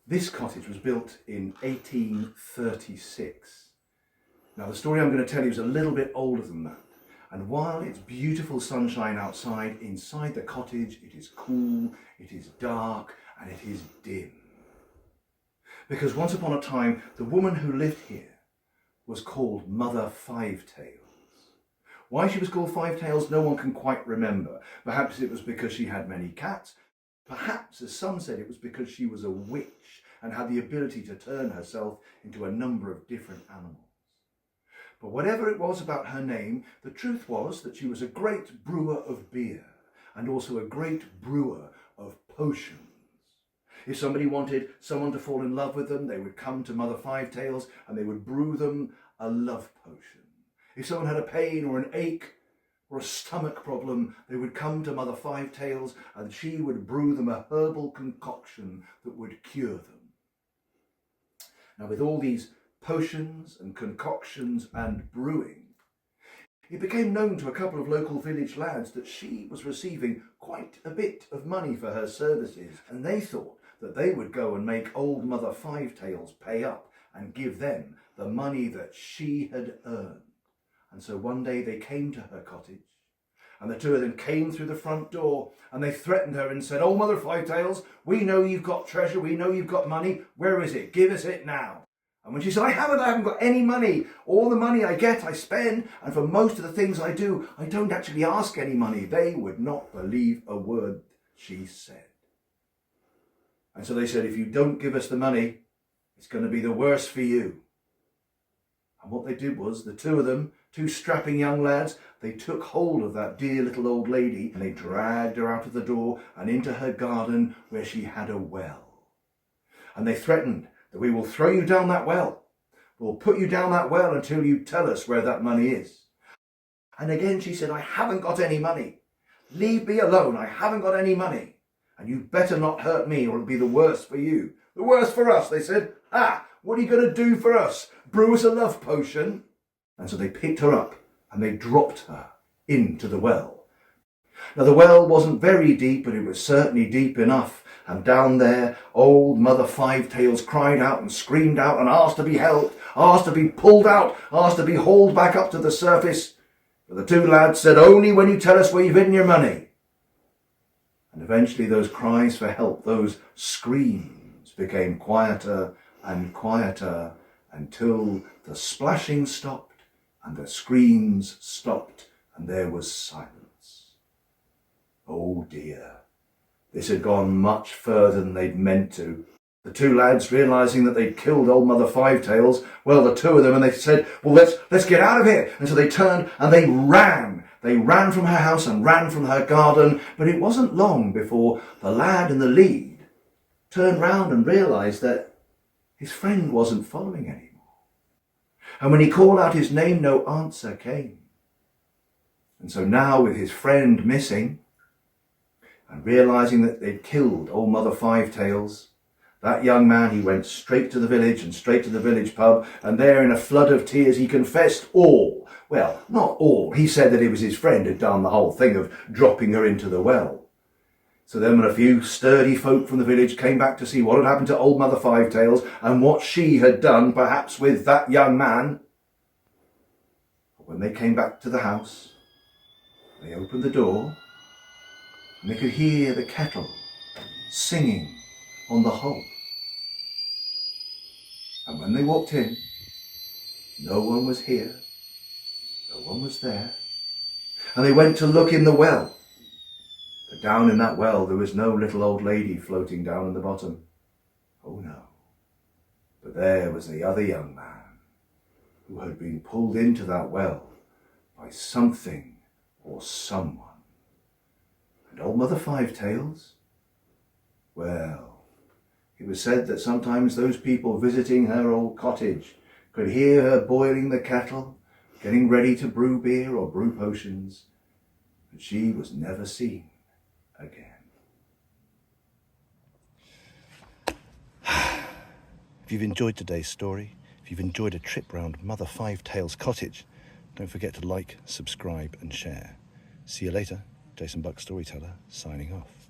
This cottage was built in 1836. Now, the story I'm going to tell you is a little bit older than that. And while it's beautiful sunshine outside, inside the cottage it is cool, it is dark, and it is dim. Because once upon a time, the woman who lived here was called Mother Five-Tails. Why she was called Five-Tails, no one can quite remember. Perhaps it was because she had many cats. Perhaps, as some said, it was because she was a witch and had the ability to turn herself into a number of different animals. But whatever it was about her name, the truth was that she was a great brewer of beer and also a great brewer of potions. If somebody wanted someone to fall in love with them, they would come to Mother Five-Tails and they would brew them a love potion. If someone had a pain or an ache or a stomach problem, they would come to Mother Five-Tails and she would brew them a herbal concoction that would cure them. Now, with all these potions and concoctions and brewing, it became known to a couple of local village lads that she was receiving quite a bit of money for her services, and they thought that they would go and make old Mother Five-Tails pay up and give them the money that she had earned. And so one day they came to her cottage, and the two of them came through the front door and they threatened her and said, "Oh, Mother Five-Tails, we know you've got treasure, we know you've got money, where is it? Give us it now." And when she said, I haven't got any money. All the money I get, I spend. And for most of the things I do, I don't actually ask any money. They would not believe a word she said. And so they said, if you don't give us the money, it's going to be the worse for you. And what they did was, the two of them, two strapping young lads, they took hold of that dear little old lady and they dragged her out of the door and into her garden where she had a well. And they threatened that we will throw you down that well. We'll put you down that well until you tell us where that money is. And again she said, I haven't got any money. Leave me alone, I haven't got any money. And you better not hurt me or it'll be the worse for you. The worse for us, they said. What are you going to do for us? Brew us a love potion? And so they picked her up and they dropped her into the well. Now the well wasn't very deep, but it was certainly deep enough. And down there, old Mother Five-Tails cried out and screamed out and asked to be helped, asked to be pulled out, asked to be hauled back up to the surface. But the two lads said, only when you tell us where you've hidden your money. And eventually those cries for help, those screams became quieter and quieter until the splashing stopped and the screams stopped and there was silence. Oh dear. This had gone much further than they'd meant to. The two lads, realising that they'd killed old Mother Five-Tails, well, the two of them, and they said, well, let's get out of here. And so they turned and they ran. They ran from her house and ran from her garden. But it wasn't long before the lad in the lead turned round and realised that his friend wasn't following anymore. And when he called out his name, no answer came. And so now, with his friend missing, and realising that they'd killed old Mother Five-Tails, that young man, he went straight to the village and straight to the village pub, and there in a flood of tears he confessed all. Well, not all. He said that it was his friend who'd done the whole thing of dropping her into the well. So then when a few sturdy folk from the village came back to see what had happened to old Mother Five-Tails and what she had done, perhaps with that young man, when they came back to the house, they opened the door, and they could hear the kettle singing on the hob. And when they walked in, no one was here, no one was there. And they went to look in the well. But down in that well there was no little old lady floating down in the bottom. Oh no. But there was the other young man who had been pulled into that well by something or someone. And old Mother Five-Tails? Well, it was said that sometimes those people visiting her old cottage could hear her boiling the kettle, getting ready to brew beer or brew potions, but she was never seen again. If you've enjoyed today's story, if you've enjoyed a trip round Mother Five-Tails cottage, don't forget to like, subscribe and share. See you later. Jason Buck, storyteller, signing off.